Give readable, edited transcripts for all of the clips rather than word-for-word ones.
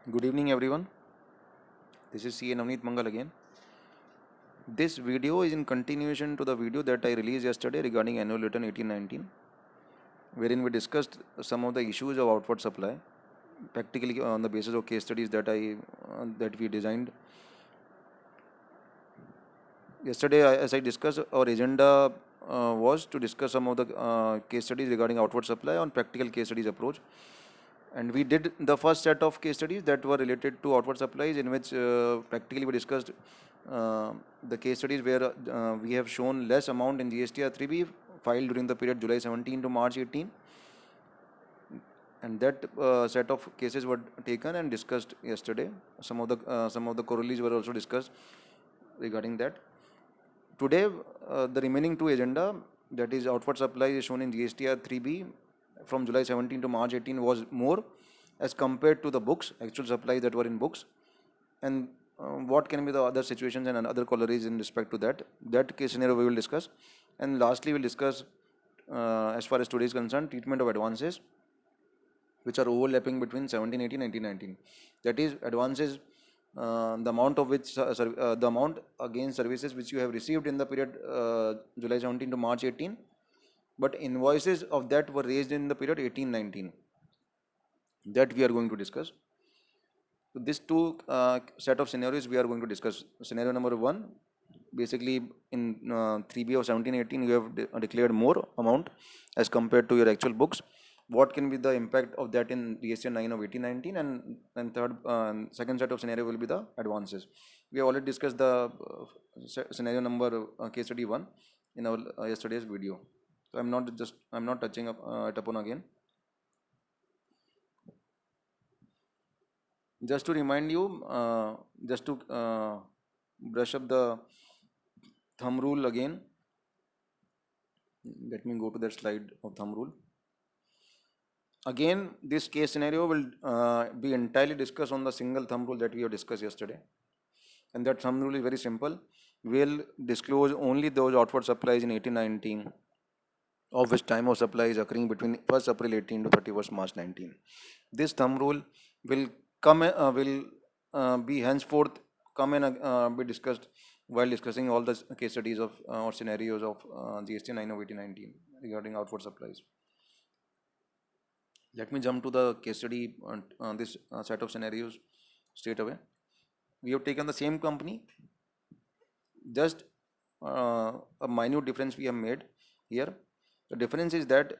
Good evening, everyone. This is CA Navneet Mangal again. This video is in continuation to the video that I released yesterday regarding annual return 1819, wherein we discussed some of the issues of outward supply, practically on the basis of case studies that we designed. Yesterday, as I discussed, our agenda was to discuss some of the case studies regarding outward supply on practical case studies approach. And we did the first set of case studies that were related to outward supplies, in which practically we discussed the case studies where we have shown less amount in GSTR 3B filed during the period July 17 to March 18, and that set of cases were taken and discussed yesterday. Some of the corollaries were also discussed regarding that. Today, the remaining two agenda, that is outward supply, is shown in GSTR 3B from July 17 to March 18 was more as compared to the books, actual supplies that were in books, and what can be the other situations and other corollaries in respect to that case scenario we will discuss. And lastly, we will discuss as far as today is concerned, treatment of advances which are overlapping between 1718 and 1819. That is, advances, the amount of which the amount against services which you have received in the period July 17 to March 18, but invoices of that were raised in the period 1819. That we are going to discuss. So these two set of scenarios we are going to discuss. Scenario number one, basically in 3B of 1718 you have declared more amount as compared to your actual books. What can be the impact of that in DSTR 9 of 1819, and second set of scenario will be the advances. We have already discussed the scenario number case study 1 in our yesterday's video. So I'm not touching it upon again. Just to remind you, just to brush up the thumb rule again. Let me go to that slide of thumb rule. Again, this case scenario will be entirely discussed on the single thumb rule that we have discussed yesterday. And that thumb rule is very simple. We'll disclose only those outward supplies in 1819, of which time of supply is occurring between 1st April 18 to 31st March 19. This thumb rule will be henceforth come and be discussed while discussing all the case studies of or scenarios of GST 9 of 1819 regarding outward supplies. Let me jump to the case study on this set of scenarios straight away. We have taken the same company, just a minute difference we have made here. The difference is that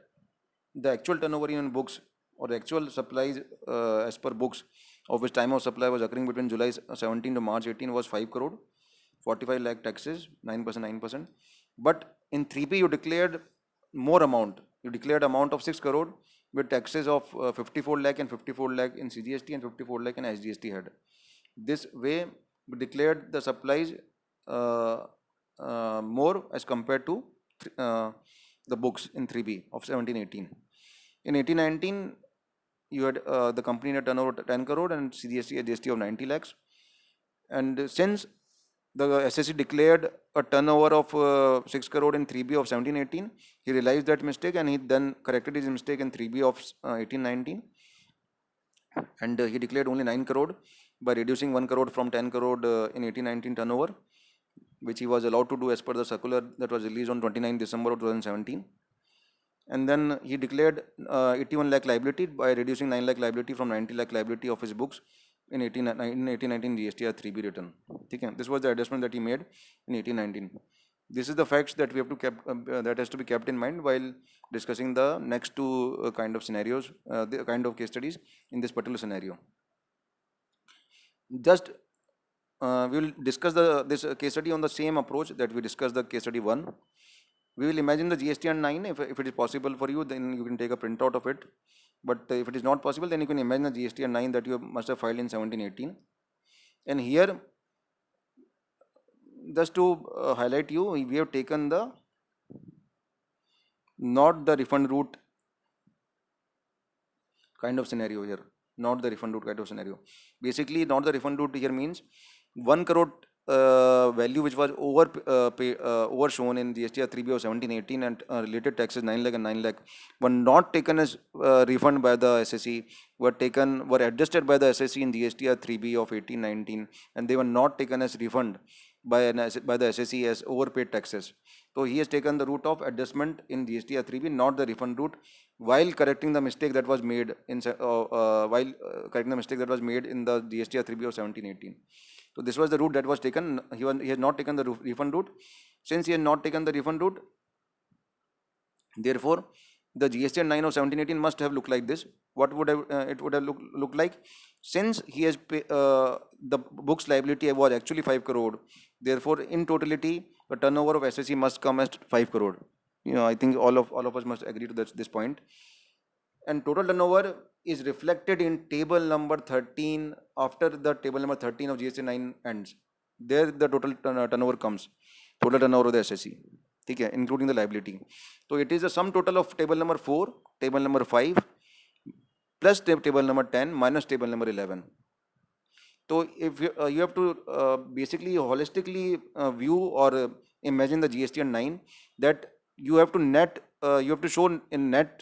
the actual turnover in books or the actual supplies as per books, of which time of supply was occurring between July 17 to March 18 was 5 crore, 45 lakh taxes, 9%. But in 3P you declared more amount. You declared amount of 6 crore with taxes of 54 lakh and 54 lakh in CGST and 54 lakh in SGST head. This way we declared the supplies more as compared to the books in 3B of 1718. In 1819, you had the company had turnover 10 crore and CGST and GST of 90 lakhs. And since the SSC declared a turnover of 6 crore in 3B of 1718, he realized that mistake and he then corrected his mistake in 3B of 1819. And he declared only 9 crore by reducing 1 crore from 10 crore in 1819 turnover, which he was allowed to do as per the circular that was released on 29 December of 2017. And then he declared 81 lakh liability by reducing 9 lakh liability from 90 lakh liability of his books in 1819 GSTR 3B return. Okay. This was the adjustment that he made in 1819. This is the facts that we have to that has to be kept in mind while discussing the next two kind of scenarios, the kind of case studies in this particular scenario. Just we will discuss this case study on the same approach that we discussed the case study 1. We will imagine the GST and 9. If it is possible for you, then you can take a printout of it. But if it is not possible, then you can imagine the GST and 9 that you must have filed in 1718. And here, just to highlight you, we have taken the not the refund route kind of scenario here. Not the refund route kind of scenario. Basically, not the refund route here means 1 crore value which was overshown in GSTR 3B of 1718 and related taxes 9 lakh and 9 lakh were not taken as refund by the SSE, were adjusted by the SSE in GSTR 3B of 1819, and they were not taken as refund by the SSE as overpaid taxes. So he has taken the route of adjustment in GSTR 3B, not the refund route, while correcting the mistake that was made in the GSTR 3B of 1718. So this was the route that was taken. He has not taken the refund route. Since he has not taken the refund route, therefore the GSTR 9 of 1718 must have looked like this. What would it would have looked like? Since he has the book's liability was actually 5 crore, therefore in totality the turnover of SSE must come as 5 crore. I think all of us must agree to this point. And total turnover is reflected in table number 13 after the table number 13 of GST 9 ends. There the total turnover comes, total turnover of the SSE, okay, including the liability. So it is the sum total of table number 4, table number 5 plus table number 10 minus table number 11. So if you have to basically holistically view or imagine the GST 9, that you have to show in net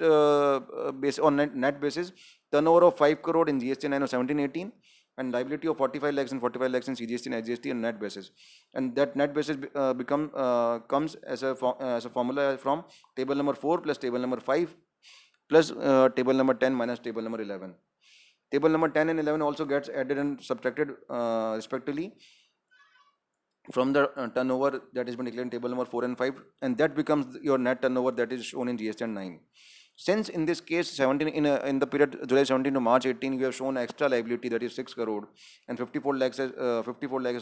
basis turnover of 5 crore in GST 9 of 1718 and liability of 45 lakhs and 45 lakhs in CGST and SGST on net basis, and that net basis comes as a formula from table number 4 plus table number 5 plus table number 10 minus table number 11. Table number 10 and 11 also gets added and subtracted respectively from the turnover that has been declared in table number 4 and 5, and that becomes your net turnover that is shown in GST 9. Since in this case 17 in the period July 17 to March 18 you have shown extra liability, that is 6 crore, and 54 lakhs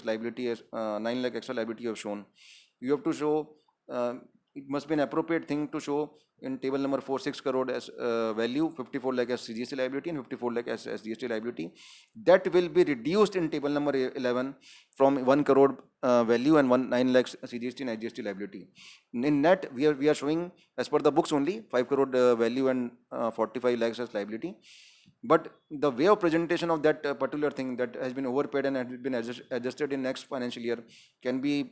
liability as 9 lakh extra liability you have shown. You have to show it must be an appropriate thing to show in table number 4 6 crore as value, 54 lakh as CGST liability and 54 lakh as GST liability. That will be reduced in table number 11 from 1 crore value and 9 lakhs CGST and GST liability. In net we are showing as per the books only 5 crore value and 45 lakhs as liability. But the way of presentation of that particular thing that has been overpaid and has been adjusted in next financial year can be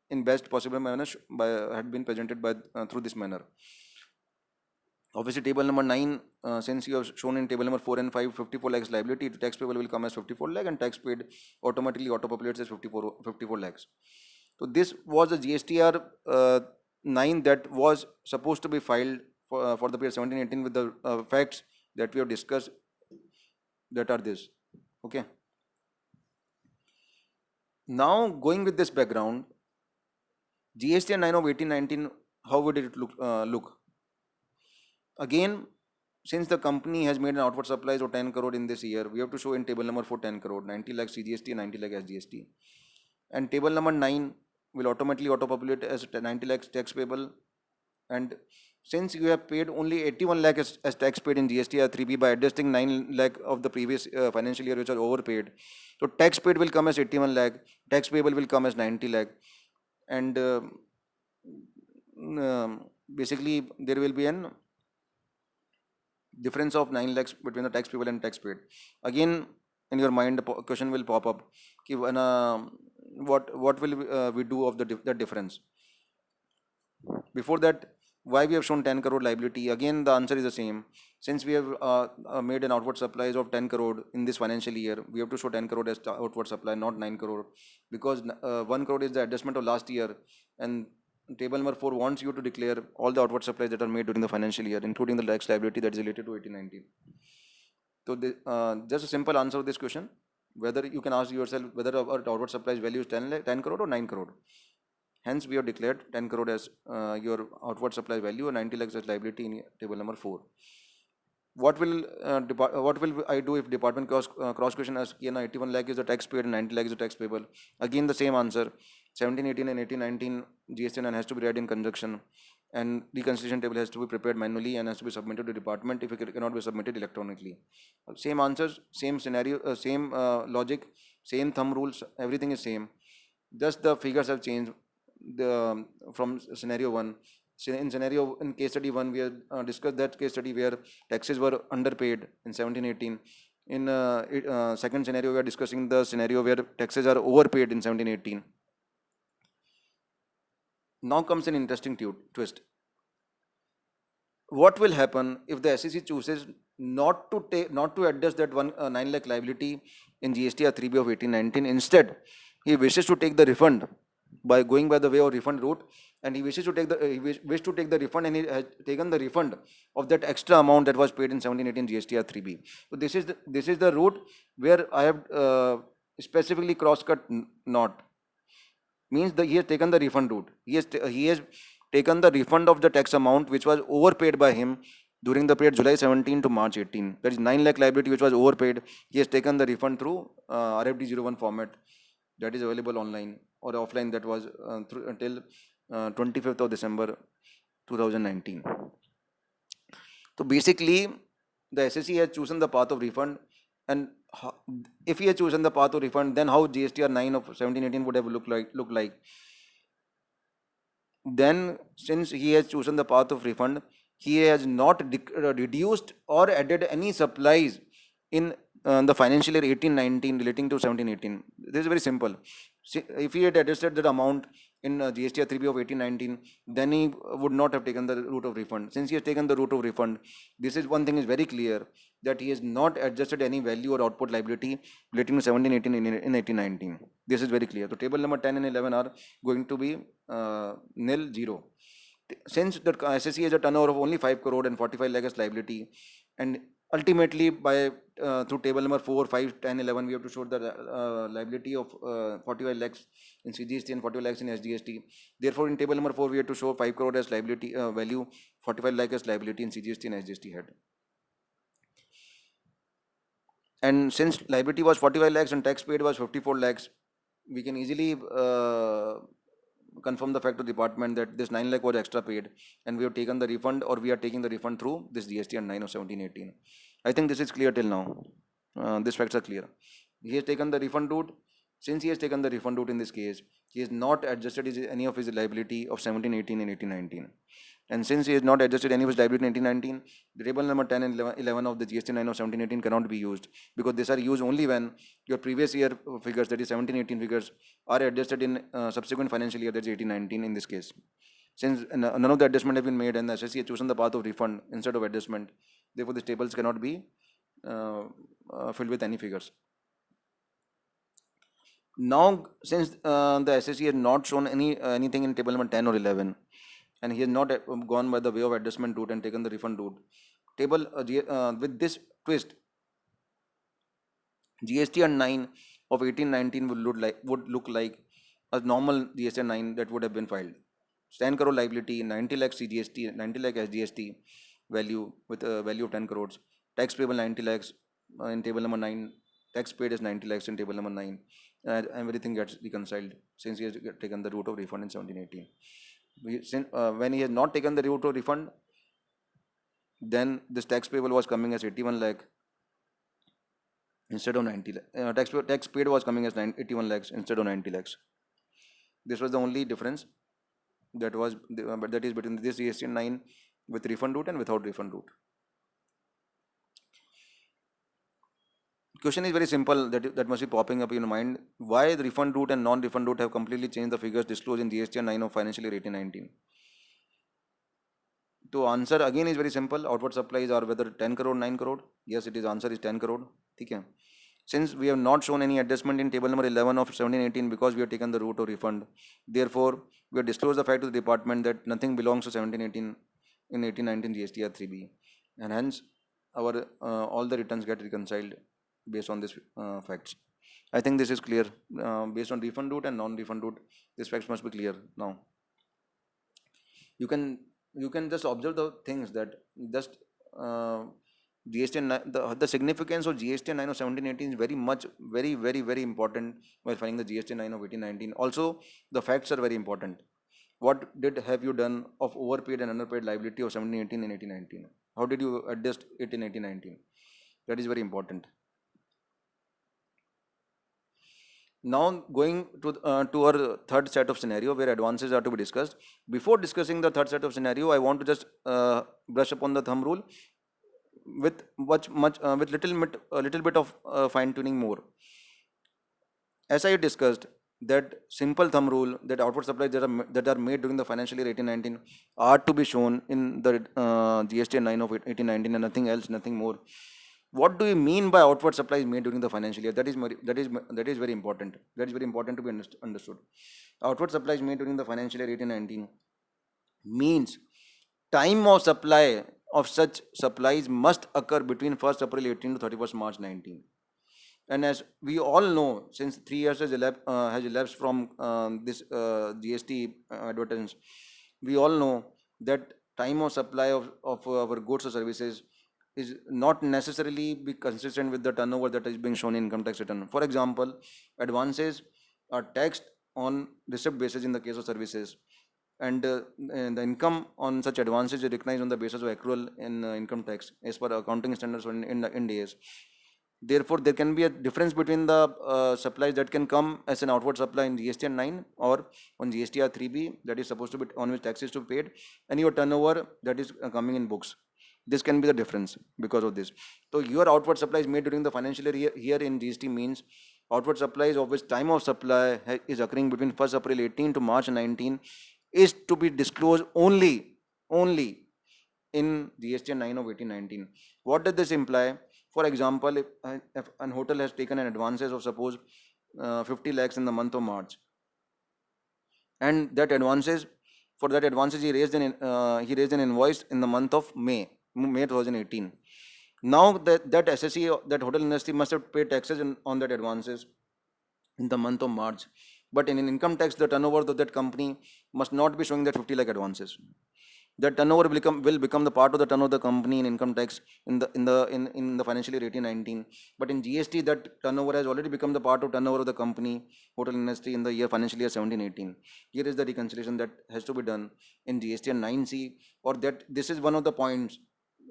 in best possible manner had been presented by through this manner. Obviously table number 9, since you have shown in table number 4 and 5 54 lakhs liability, tax payable will come as 54 lakh and tax paid automatically auto-populates as 54 lakhs. So this was the GSTR 9 that was supposed to be filed for the period 1718 with the facts that we have discussed, that are this. Okay. Now going with this background, GST 9 of 1819, how would it look? Again, since the company has made an outward supplies of 10 crore in this year, we have to show in table number 4 10 crore, 90 lakh CGST and 90 lakh SGST. And table number 9 will automatically auto-populate as 90 lakhs tax payable. And since you have paid only 81 lakh as tax paid in GSTR 3B by adjusting 9 lakh of the previous financial year which are overpaid, so tax paid will come as 81 lakh, tax payable will come as 90 lakh, and basically there will be an difference of 9 lakhs between the tax payable and tax paid. Again, in your mind, the question will pop up: what will we do of the difference? Before that, why we have shown 10 crore liability? Again, the answer is the same. Since we have made an outward supplies of 10 crore in this financial year, we have to show 10 crore as outward supply, not 9 crore, because 1 crore is the adjustment of last year, and table number 4 wants you to declare all the outward supplies that are made during the financial year, including the tax liability that is related to 1819. So just a simple answer to this question, whether you can ask yourself whether our outward supplies value is 10 crore or 9 crore. Hence, we have declared 10 crore as your outward supply value and 90 lakhs as liability in table number 4. What will I do if department cross question asks, 81 lakh is the tax paid and 90 lakh is the tax payable? Again, the same answer. 1718 and 1819 GST 9 has to be read in conjunction, and reconciliation table has to be prepared manually and has to be submitted to department if it cannot be submitted electronically. Same answers, same scenario, same logic, same thumb rules, everything is same. Just the figures have changed from scenario 1. In case study 1, we have discussed that case study where taxes were underpaid in 1718, In second scenario, we are discussing the scenario where taxes are overpaid in 1718. Now comes an interesting twist. What will happen if the SEC chooses not to adjust that 9 lakh liability in GSTR 3B of 1819? Instead, he wishes to take the refund by going by the way of refund route, and he wishes to take the wish to take the refund, and he has taken the refund of that extra amount that was paid in 1718 GSTR 3B. So this is the route where I have specifically cross cut not, means that he has taken the refund route. He has taken the refund of the tax amount which was overpaid by him during the period July 17 to March 18. That is 9 lakh liability which was overpaid. He has taken the refund through RFD01 format that is available online or offline, that was until 25th of December 2019. So basically, the SSC has chosen the path of refund, and if he has chosen the path of refund, then how GSTR 9 of 1718 would have looked like. Then, since he has chosen the path of refund, he has not reduced or added any supplies in the financial year 1819 relating to 1718. This is very simple. If he had adjusted that amount in GSTR 3B of 1819, then he would not have taken the route of refund. Since he has taken the route of refund, this is one thing is very clear, that he has not adjusted any value or output liability relating to 1718 in 1819. This is very clear. So table number 10 and 11 are going to be nil, zero. Since the SSC has a turnover of only 5 crore and 45 lakhs liability, and ultimately by through table number 4, 5, 10, 11, we have to show the liability of 45 lakhs in CGST and 45 lakhs in SGST. Therefore, in table number 4, we have to show 5 crore as liability value, 45 lakhs as liability in CGST and SGST head. And since liability was 45 lakhs and tax paid was 54 lakhs, we can easily confirm the fact to the department that this 9 lakh was extra paid, and we have taken the refund, or we are taking the refund through this GST and 9 of 1718. I think this is clear till now. These facts are clear. He has taken the refund route. Since he has taken the refund route in this case, he has not adjusted any of his liability of 1718 and 1819. And since he has not adjusted any of his liability in 1819, the table number 10 and 11 of the GST 9 of 1718 cannot be used, because these are used only when your previous year figures, that is 1718 figures, are adjusted in subsequent financial year, that is 1819 in this case. Since none of the adjustment have been made and the SSC has chosen the path of refund instead of adjustment, therefore these tables cannot be filled with any figures. Now, since the SSC has not shown anything in table number 10 or 11, and he has not gone by the way of adjustment route and taken the refund route, table with this twist, GSTR 9 of 1819 would look like a normal GSTR 9 that would have been filed. 10 crore liability, 90 lakh CGST, 90 lakh SGST value with a value of 10 crores. Tax payable 90 lakhs in table number 9. Tax paid is 90 lakhs in table number 9. Everything gets reconciled since he has taken the route of refund in 1718. When he has not taken the route of refund, then this tax payable was coming as 81 lakh instead of 90 lakh. Tax paid was coming as 81 lakhs instead of 90 lakhs. This was the only difference that is between this GST 9 with refund route and without refund route. Question is very simple, that must be popping up in your mind. Why the refund route and non-refund route have completely changed the figures disclosed in GST 9 of financial year 1819? To answer again is very simple. Outward supplies are whether 10 crore, 9 crore. Yes, it is answer is 10 crore. Okay. Since we have not shown any adjustment in table number 11 of 1718 because we have taken the route of refund, therefore we have disclosed the fact to the department that nothing belongs to 1718 in 1819 GSTR 3B, and hence our all the returns get reconciled based on these facts. I think this is clear. Based on refund route and non-refund route, these facts must be clear now. You can just observe the things that just GST 9, the significance of GST 9 of 1718 is very important while finding the GST 9 of 1819. Also, the facts are very important. What have you done of overpaid and underpaid liability of 1718 and 1819? How did you adjust it in 1819? That is very important. Now going to our third set of scenario where advances are to be discussed. Before discussing the third set of scenario, I want to just brush upon the thumb rule. with with little bit of fine tuning more. As I discussed, that simple thumb rule that outward supplies that are made during the financial year 1819 are to be shown in the GST 9 of 1819 and nothing else, nothing more. What do you mean by outward supplies made during the financial year? That is very important. That is very important to be understood. Outward supplies made during the financial year 1819 means time of supply of such supplies must occur between 1st April 18 to 31st March 19. And as we all know, since 3 years has elapsed from this GST advertence, we all know that time of supply of our goods or services is not necessarily be consistent with the turnover that is being shown in income tax return. For example, advances are taxed on receipt basis in the case of services, and the income on such advances is recognized on the basis of accrual in income tax as per accounting standards in Ind AS. Therefore, there can be a difference between the supplies that can come as an outward supply in GSTR 9 or on GSTR 3B, that is supposed to be on which tax is to be paid, and your turnover that is coming in books. This can be the difference because of this. So your outward supplies made during the financial year here in GST means outward supplies of which time of supply is occurring between 1st April 18 to March 19 is to be disclosed only in GST 9 of 1819. What does this imply? For example, if an hotel has taken an advances of suppose 50 lakhs in the month of March, and that advances for that advances he raised an invoice in the month of May 2018. Now that SSE, that hotel industry must have paid taxes on that advances in the month of March. But in income tax, the turnover of that company must not be showing that 50 lakh advances. That turnover will become the part of the turnover of the company in income tax in the financial year 1819. But in GST, that turnover has already become the part of turnover of the company hotel industry in the year financial year 1718. Here is the reconciliation that has to be done in GST and 9C, or that this is one of the points,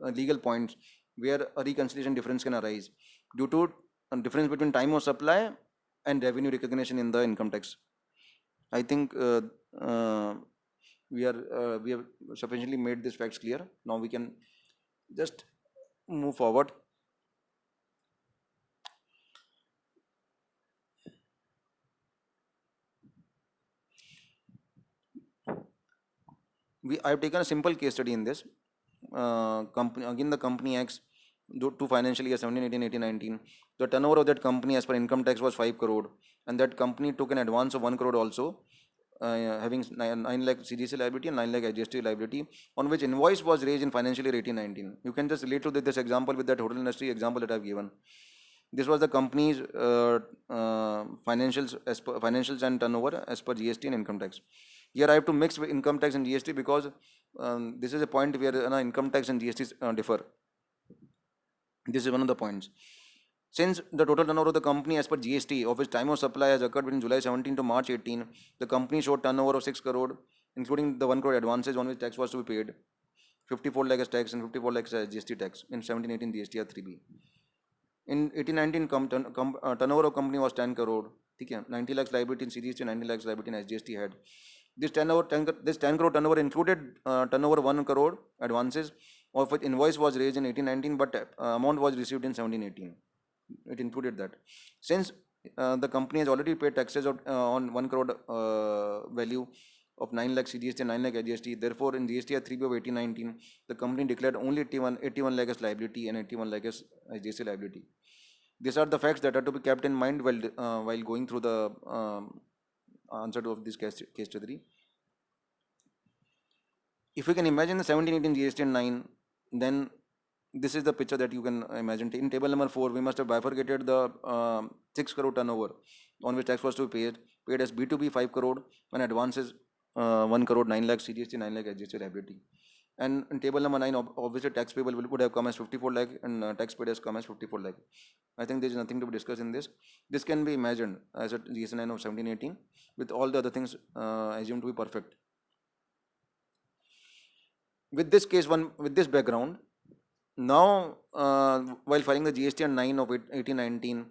legal points, where a reconciliation difference can arise due to a difference between time of supply and revenue recognition in the income tax. I think we have sufficiently made these facts clear. Now we can just move forward. I have taken a simple case study in this. The Company Acts to financial year 17, 18, 18, 19. The turnover of that company as per income tax was 5 crore, and that company took an advance of 1 crore also, having 9 lakh CGST liability and 9 lakh IGST liability, on which invoice was raised in financial year 18-19. You can just relate to this example with that hotel industry example that I have given. This was the company's financials and turnover as per GST and income tax. Here I have to mix with income tax and GST because this is a point where income tax and GST differ. This is one of the points. Since the total turnover of the company as per GST, of which time of supply has occurred between July 17 to March 18, the company showed turnover of 6 crore, including the 1 crore advances on which tax was to be paid, 54 lakh as tax and 54 lakh as GST tax in 17-18 GST 3B. In 18-19, turnover of company was 10 crore. 90 lakhs liability in CGST, 90 lakhs liability in SGST had. This 10 crore turnover included turnover 1 crore advances, of which invoice was raised in 18-19, but amount was received in 17-18. It included that. Since the company has already paid taxes on 1 crore value of 9 lakh CGST and 9 lakh IGST, therefore in GST 3B of 18-19, the company declared only 81 lakh as liability and 81 lakh as IGST liability. These are the facts that are to be kept in mind while going through the answer to this case study. If you can imagine the 17-18 GST and 9, then this is the picture that you can imagine. In table number 4, we must have bifurcated the 6 crore turnover on which tax was to be paid as B2B 5 crore and advances 1 crore 9 lakh CGST 9 lakh IGST liability. And in table number 9, obviously tax payable would have come as 54 lakh and tax paid has come as 54 lakh. I think there is nothing to be discussed in this. This can be imagined as a GST 9 of 17-18 with all the other things assumed to be perfect. With this case with this background, now while filing the GST 9 of 18-19,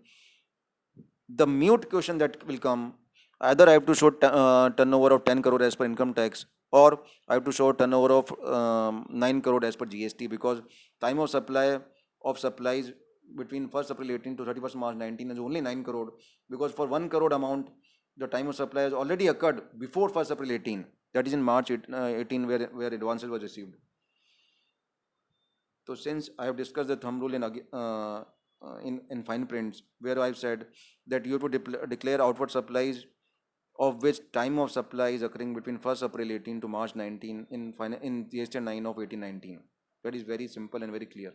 the mute question that will come, either I have to show turnover of 10 crore as per income tax, or I have to show turnover of 9 crore as per GST, because time of supply of supplies between 1st April 18 to 31st March 19 is only 9 crore, because for 1 crore amount, the time of supply has already occurred before 1st April 18. That is in March 18, where advances were received. So since I have discussed the thumb rule in fine prints, where I've said that you have to declare outward supplies of which time of supply is occurring between 1st April 18 to March 19 in GST 9 of 1819. That is very simple and very clear.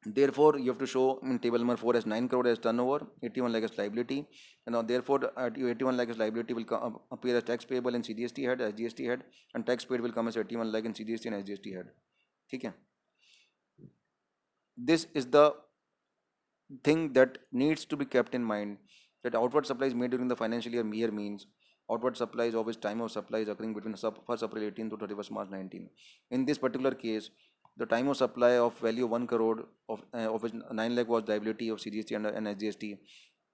Therefore, you have to show in table number 4 as 9 crore as turnover, 81 lakh as liability, and now therefore at 81 lakh as liability will appear as tax payable in CGST head, as GST head, and tax paid will come as 81 lakh in CGST and SGST head. Okay. This is the thing that needs to be kept in mind, that outward supplies made during the financial year mere means outward supplies of which time of supply is occurring between 1st April 18 to 31st March 19. In this particular case, the time of supply of value 1 crore of which 9 lakh was liability of CGST and SGST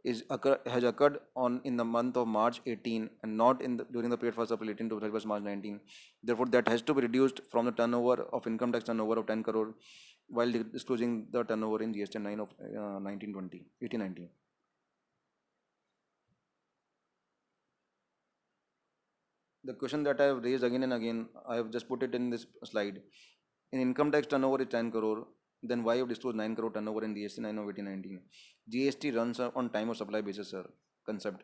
has occurred in the month of March 18 and not during the period 1st April 18 to 31st March 19. Therefore, that has to be reduced from the turnover of income tax turnover of 10 crore while disclosing the turnover in GST 9 of 1819. The question that I have raised again and again, I have just put it in this slide. In income tax turnover is 10 crore, then why have disclosed 9 crore turnover in GST 9 of 1819? GST runs on time of supply basis, sir, concept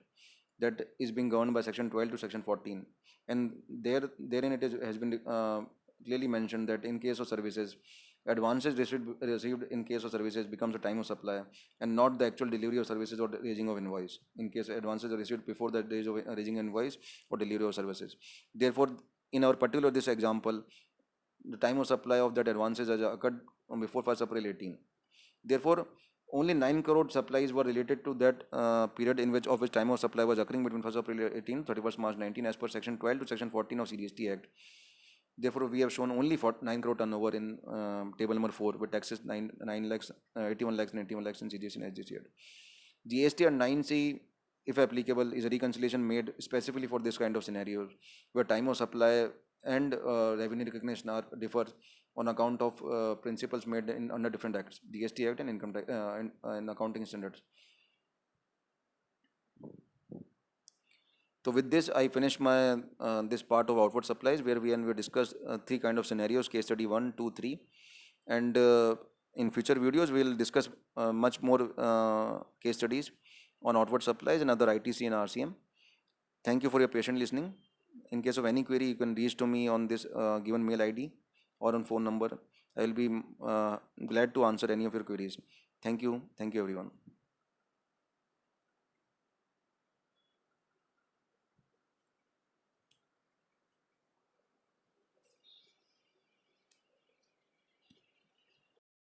that is being governed by section 12 to section 14, and therein it has been clearly mentioned that in case of services, advances received in case of services becomes the time of supply and not the actual delivery of services or the raising of invoice, in case advances are received before the days of raising invoice or delivery of services. Therefore, in our particular this example, the time of supply of that advances has occurred before 1st April 18. Therefore, only 9 crore supplies were related to that period in which time of supply was occurring between 1st April 18 31st March 19 as per section 12 to section 14 of CGST Act. Therefore, we have shown only 9 crore turnover in table number 4 with taxes 9 lakhs, 81 lakhs and 81 lakhs in CGST and SGST Act. GST and 9C, if applicable, is a reconciliation made specifically for this kind of scenarios where time of supply and revenue recognition are differ on account of principles made under different acts, GST Act and income tax and accounting standards. So with this, I finish my this part of outward supplies, where we discussed 3 kind of scenarios: case study 1, 2, 3, and in future videos we'll discuss much more case studies on outward supplies and other ITC and RCM. Thank you for your patient listening. In case of any query, you can reach to me on this given mail ID or on phone number. I will be glad to answer any of your queries. Thank you. Thank you, everyone.